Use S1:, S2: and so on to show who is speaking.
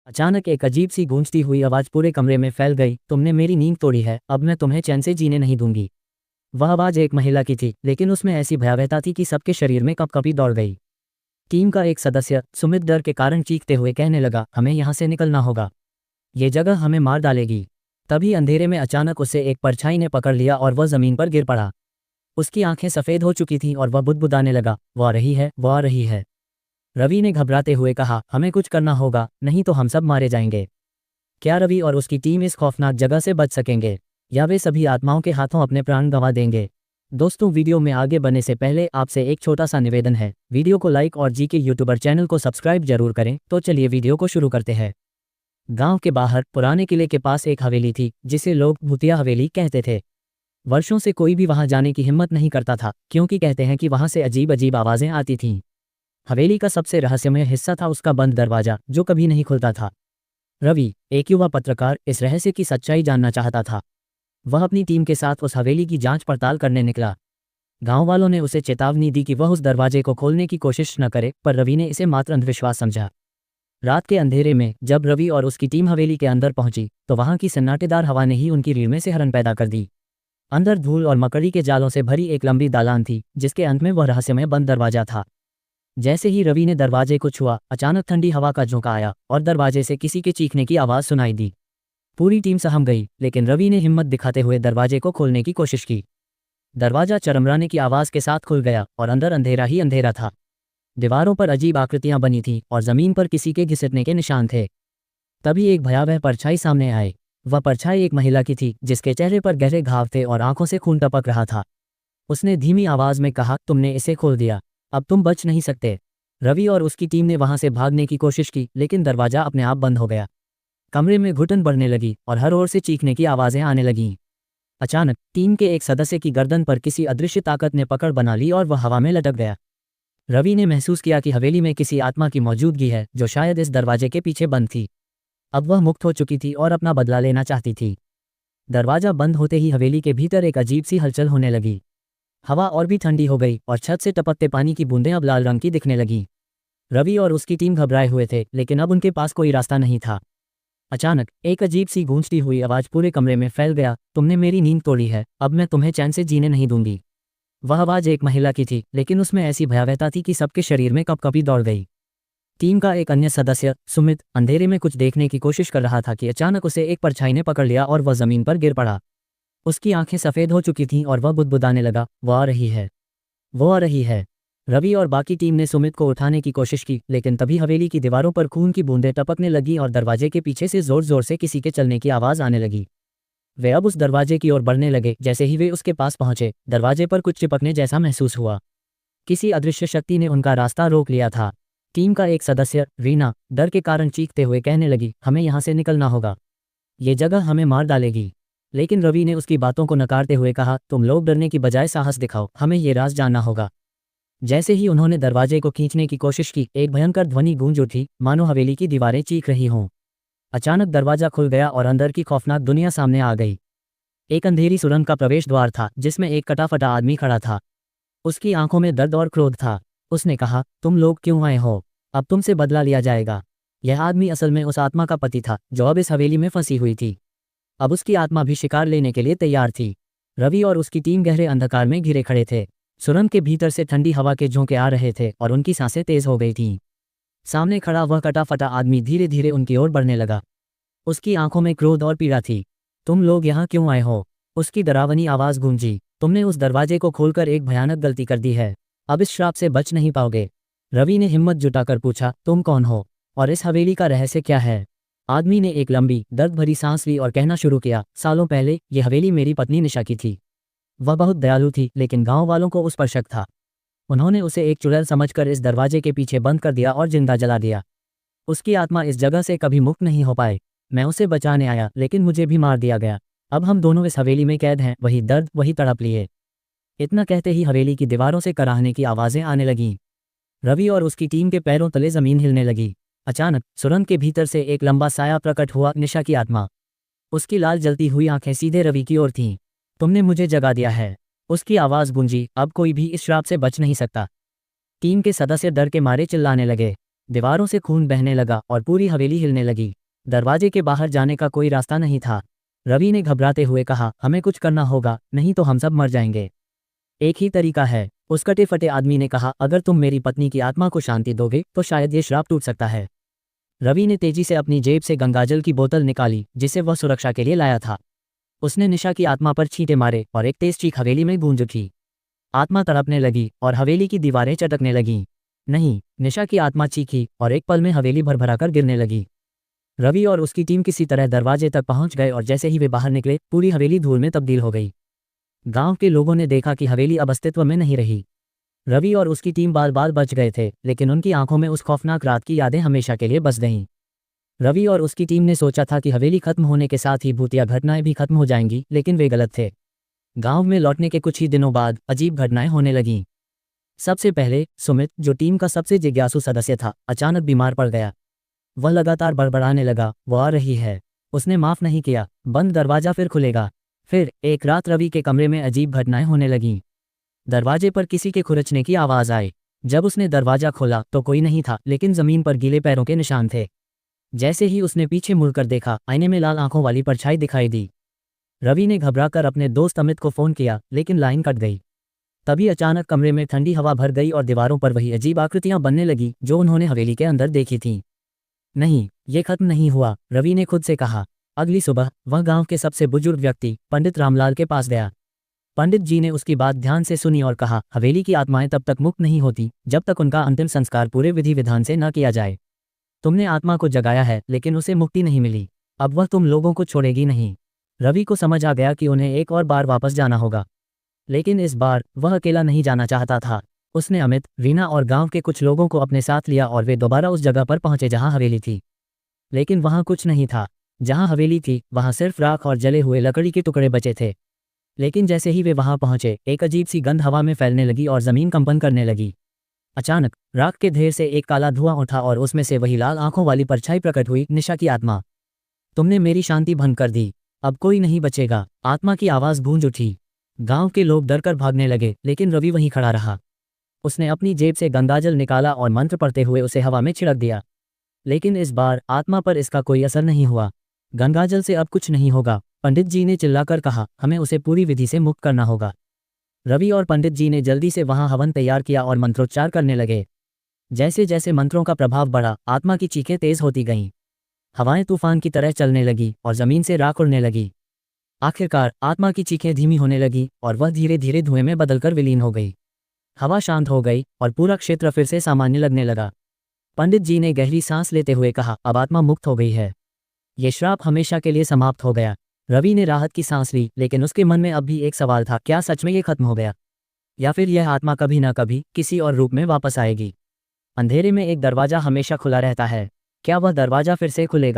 S1: अचानक एक अजीब सी गूंजती हुई आवाज पूरे कमरे में फैल गई। तुमने मेरी नींद तोड़ी है, अब मैं तुम्हें चैन से जीने नहीं दूंगी। वह आवाज एक महिला की थी, लेकिन उसमें ऐसी भयावहता थी कि सबके शरीर में कपकपी दौड़ गई। टीम का एक सदस्य सुमित डर के कारण चीखते हुए कहने लगा, हमें यहाँ से निकलना होगा, ये जगह हमें मार डालेगी। तभी अंधेरे में अचानक उसे एक परछाई ने पकड़ लिया और वह जमीन पर गिर पड़ा। उसकी आंखें सफेद हो चुकी थीं और वह बुदबुदाने लगा, वो आ रही है, वो आ रही है। रवि ने घबराते हुए कहा, हमें कुछ करना होगा, नहीं तो हम सब मारे जाएंगे। क्या रवि और उसकी टीम इस खौफनाक जगह से बच सकेंगे, या वे सभी आत्माओं के हाथों अपने प्राण गंवा देंगे? दोस्तों, वीडियो में आगे बढ़ने से पहले आपसे एक छोटा सा निवेदन है, वीडियो को लाइक और जी के यूट्यूबर चैनल को सब्सक्राइब जरूर करें। तो चलिए वीडियो को शुरू करते हैं। गांव के बाहर पुराने किले के पास एक हवेली थी, जिसे लोग भूतिया हवेली कहते थे। वर्षों से कोई भी वहां जाने की हिम्मत नहीं करता था, क्योंकि कहते हैं कि वहां से अजीब अजीब आवाजें आती थीं। हवेली का सबसे रहस्यमय हिस्सा था उसका बंद दरवाजा, जो कभी नहीं खुलता था। रवि, एक युवा पत्रकार, इस रहस्य की सच्चाई जानना चाहता था। वह अपनी टीम के साथ उस हवेली की जांच पड़ताल करने निकला। गांव वालों ने उसे चेतावनी दी कि वह उस दरवाजे को खोलने की कोशिश न करे, पर रवि ने इसे मात्र अंधविश्वास समझा। रात के अंधेरे में जब रवि और उसकी टीम हवेली के अंदर पहुंची, तो वहां की सन्नाटेदार हवा ने ही उनकी रीढ़ में सिहरन पैदा कर दी। अंदर धूल और मकड़ी के जालों से भरी एक लंबी दालान थी, जिसके अंत में वह रहस्यमय बंद दरवाजा था। जैसे ही रवि ने दरवाजे को छुआ, अचानक ठंडी हवा का झोंका आया और दरवाजे से किसी के चीखने की आवाज सुनाई दी। पूरी टीम सहम गई, लेकिन रवि ने हिम्मत दिखाते हुए दरवाजे को खोलने की कोशिश की। दरवाजा चरमराने की आवाज के साथ खुल गया और अंदर अंधेरा ही अंधेरा था। दीवारों पर अजीब आकृतियां बनी थीं और जमीन पर किसी के घिसटने के निशान थे। तभी एक भयावह परछाई सामने आए। वह परछाई एक महिला की थी, जिसके चेहरे पर गहरे घाव थे और आंखों से खून टपक रहा था। उसने धीमी आवाज में कहा, तुमने इसे खोल दिया, अब तुम बच नहीं सकते। रवि और उसकी टीम ने वहां से भागने की कोशिश की, लेकिन दरवाजा अपने आप बंद हो गया। कमरे में घुटन बढ़ने लगी और हर ओर से चीखने की आवाजें आने लगीं। अचानक टीम के एक सदस्य की गर्दन पर किसी अदृश्य ताकत ने पकड़ बना ली और वह हवा में लटक गया। रवि ने महसूस किया कि हवेली में किसी आत्मा की मौजूदगी है, जो शायद इस दरवाजे के पीछे बंद थी। अब वह मुक्त हो चुकी थी और अपना बदला लेना चाहती थी। दरवाजा बंद होते ही हवेली के भीतर एक अजीब सी हलचल होने लगी। हवा और भी ठंडी हो गई और छत से टपकते पानी की बूंदें अब लाल रंग की दिखने लगीं। रवि और उसकी टीम घबराए हुए थे, लेकिन अब उनके पास कोई रास्ता नहीं था। अचानक एक अजीब सी गूंजती हुई आवाज पूरे कमरे में फैल गया, तुमने मेरी नींद तोड़ी है, अब मैं तुम्हें चैन से जीने नहीं दूंगी। वह आवाज एक महिला की थी, लेकिन उसमें ऐसी भयावहता थी कि सबके शरीर में कपकपी दौड़ गई। टीम का एक अन्य सदस्य सुमित अंधेरे में कुछ देखने की कोशिश कर रहा था कि अचानक उसे एक परछाई ने पकड़ लिया और वह जमीन पर गिर पड़ा। उसकी आंखें सफेद हो चुकी थीं और वह बुदबुदाने लगा, वो आ रही है, वो आ रही है। रवि और बाकी टीम ने सुमित को उठाने की कोशिश की, लेकिन तभी हवेली की दीवारों पर खून की बूंदें टपकने लगी और दरवाजे के पीछे से जोर जोर से किसी के चलने की आवाज आने लगी। वे अब उस दरवाजे की ओर बढ़ने लगे। जैसे ही वे उसके पास पहुंचे, दरवाजे पर कुछ चिपकने जैसा महसूस हुआ। किसी अदृश्य शक्ति ने उनका रास्ता रोक लिया था। टीम का एक सदस्य रीना डर के कारण चीखते हुए कहने लगी, हमें यहाँ से निकलना होगा, ये जगह हमें मार डालेगी। लेकिन रवि ने उसकी बातों को नकारते हुए कहा, तुम लोग डरने की बजाय साहस दिखाओ, हमें ये राज जानना होगा। जैसे ही उन्होंने दरवाजे को खींचने की कोशिश की, एक भयंकर ध्वनि गूंज उठी, मानो हवेली की दीवारें चीख रही हों। अचानक दरवाजा खुल गया और अंदर की खौफनाक दुनिया सामने आ गई। एक अंधेरी सुरंग का प्रवेश द्वार था, जिसमें एक कटा फटा आदमी खड़ा था। उसकी आंखों में दर्द और क्रोध था। उसने कहा, तुम लोग क्यों आए हो, अब तुमसे बदला लिया जाएगा। यह आदमी असल में उस आत्मा का पति था, जो अब इस हवेली में फंसी हुई थी। अब उसकी आत्मा भी शिकार लेने के लिए तैयार थी। रवि और उसकी टीम गहरे अंधकार में घिरे खड़े थे। सुरंग के भीतर से ठंडी हवा के झोंके आ रहे थे और उनकी सांसें तेज हो गई थीं। सामने खड़ा वह कटा फटा आदमी धीरे धीरे उनकी ओर बढ़ने लगा। उसकी आंखों में क्रोध और पीड़ा थी। तुम लोग यहाँ क्यों आए हो, उसकी डरावनी आवाज गूंजी। तुमने उस दरवाजे को खोलकर एक भयानक गलती कर दी है, अब इस श्राप से बच नहीं पाओगे। रवि ने हिम्मत जुटाकर पूछा, तुम कौन हो और इस हवेली का रहस्य क्या है? आदमी ने एक लंबी दर्द भरी सांस ली और कहना शुरू किया, सालों पहले ये हवेली मेरी पत्नी निशा की थी। वह बहुत दयालु थी, लेकिन गांव वालों को उस पर शक था। उन्होंने उसे एक चुड़ैल समझकर इस दरवाजे के पीछे बंद कर दिया और जिंदा जला दिया। उसकी आत्मा इस जगह से कभी मुक्त नहीं हो पाए। मैं उसे बचाने आया, लेकिन मुझे भी मार दिया गया। अब हम दोनों इस हवेली में कैद हैं, वही दर्द, वही तड़प लिए। इतना कहते ही हवेली की दीवारों से कराहने की आवाजें आने लगीं। रवि और उसकी टीम के पैरों तले जमीन हिलने लगी। अचानक सुरंग के भीतर से एक लंबा साया प्रकट हुआ, निशा की आत्मा। उसकी लाल जलती हुई आंखें सीधे रवि की ओर थीं। तुमने मुझे जगा दिया है, उसकी आवाज गूंजी। अब कोई भी इस श्राप से बच नहीं सकता। टीम के सदस्य डर के मारे चिल्लाने लगे। दीवारों से खून बहने लगा और पूरी हवेली हिलने लगी। दरवाजे के बाहर जाने का कोई रास्ता नहीं था। रवि ने घबराते हुए कहा, हमें कुछ करना होगा, नहीं तो हम सब मर जाएंगे। एक ही तरीका है, उस कटे फटे आदमी ने कहा, अगर तुम मेरी पत्नी की आत्मा को शांति दोगे तो शायद ये श्राप टूट सकता है। रवि ने तेजी से अपनी जेब से गंगाजल की बोतल निकाली जिसे वह सुरक्षा के लिए लाया था। उसने निशा की आत्मा पर छींटे मारे और एक तेज चीख हवेली में गूंज उठी। आत्मा तड़पने लगी और हवेली की दीवारें चटकने लगीं। नहीं, निशा की आत्मा चीखी और एक पल में हवेली भरभरा कर गिरने लगी। रवि और उसकी टीम किसी तरह दरवाजे तक पहुंच गए और जैसे ही वे बाहर निकले पूरी हवेली धूल में तब्दील हो गई। गांव के लोगों ने देखा कि हवेली अब अस्तित्व में नहीं रही। रवि और उसकी टीम बाल बाल बच गए थे, लेकिन उनकी आंखों में उस खौफनाक रात की यादें हमेशा के लिए बस गईं। रवि और उसकी टीम ने सोचा था कि हवेली खत्म होने के साथ ही भूतिया घटनाएं भी खत्म हो जाएंगी, लेकिन वे गलत थे। गांव में लौटने के कुछ ही दिनों बाद अजीब घटनाएं होने लगीं। सबसे पहले सुमित, जो टीम का सबसे जिज्ञासु सदस्य था, अचानक बीमार पड़ गया। वह लगातार बड़बड़ाने लगा, वो आ रही है, उसने माफ नहीं किया, बंद दरवाजा फिर खुलेगा। फिर एक रात रवि के कमरे में अजीब घटनाएं होने लगीं। दरवाजे पर किसी के खुरचने की आवाज आई। जब उसने दरवाजा खोला तो कोई नहीं था, लेकिन जमीन पर गीले पैरों के निशान थे। जैसे ही उसने पीछे मुड़कर देखा, आईने में लाल आंखों वाली परछाई दिखाई दी। रवि ने घबराकर अपने दोस्त अमित को फोन किया, लेकिन लाइन कट गई। तभी अचानक कमरे में ठंडी हवा भर गई और दीवारों पर वही अजीब आकृतियां बनने लगी जो उन्होंने हवेली के अंदर देखी थीं। नहीं, ये खत्म नहीं हुआ, रवि ने खुद से कहा। अगली सुबह वह गांव के सबसे बुजुर्ग व्यक्ति पंडित रामलाल के पास गया। पंडित जी ने उसकी बात ध्यान से सुनी और कहा, हवेली की आत्माएं तब तक मुक्त नहीं होती जब तक उनका अंतिम संस्कार पूरे विधि विधान से न किया जाए। तुमने आत्मा को जगाया है, लेकिन उसे मुक्ति नहीं मिली। अब वह तुम लोगों को छोड़ेगी नहीं। रवि को समझ आ गया कि उन्हें एक और बार वापस जाना होगा, लेकिन इस बार वह अकेला नहीं जाना चाहता था। उसने अमित, रीना और गांव के कुछ लोगों को अपने साथ लिया और वे दोबारा उस जगह पर पहुंचे जहां हवेली थी। लेकिन वहां कुछ नहीं था। जहां हवेली थी वहां सिर्फ राख और जले हुए लकड़ी के टुकड़े बचे थे। लेकिन जैसे ही वे वहां पहुंचे, एक अजीब सी गंध हवा में फैलने लगी और जमीन कंपन करने लगी। अचानक राख के ढेर से एक काला धुआं उठा और उसमें से वही लाल आंखों वाली परछाई प्रकट हुई, निशा की आत्मा। तुमने मेरी शांति भंग कर दी, अब कोई नहीं बचेगा, आत्मा की आवाज गूंज उठी। गांव के लोग डरकर भागने लगे, लेकिन रवि वहीं खड़ा रहा। उसने अपनी जेब से गंगाजल निकाला और मंत्र पढ़ते हुए उसे हवा में छिड़क दिया। लेकिन इस बार आत्मा पर इसका कोई असर नहीं हुआ। गंगाजल से अब कुछ नहीं होगा, पंडित जी ने चिल्लाकर कहा, हमें उसे पूरी विधि से मुक्त करना होगा। रवि और पंडित जी ने जल्दी से वहां हवन तैयार किया और मंत्रोच्चार करने लगे। जैसे जैसे मंत्रों का प्रभाव बढ़ा, आत्मा की चीखें तेज होती गईं। हवाएं तूफान की तरह चलने लगी और जमीन से राख उड़ने लगी। आखिरकार आत्मा की चीखें धीमी होने लगी और वह धीरे धीरे धुएं में बदलकर विलीन हो गई। हवा शांत हो गई और पूरा क्षेत्र फिर से सामान्य लगने लगा। पंडित जी ने गहरी सांस लेते हुए कहा, अब आत्मा मुक्त हो गई है, ये श्राप हमेशा के लिए समाप्त हो गया। रवि ने राहत की सांस ली, लेकिन उसके मन में अब भी एक सवाल था, क्या सच में ये खत्म हो गया, या फिर यह आत्मा कभी ना कभी किसी और रूप में वापस आएगी। अंधेरे में एक दरवाजा हमेशा खुला रहता है, क्या वह दरवाजा फिर से खुलेगा?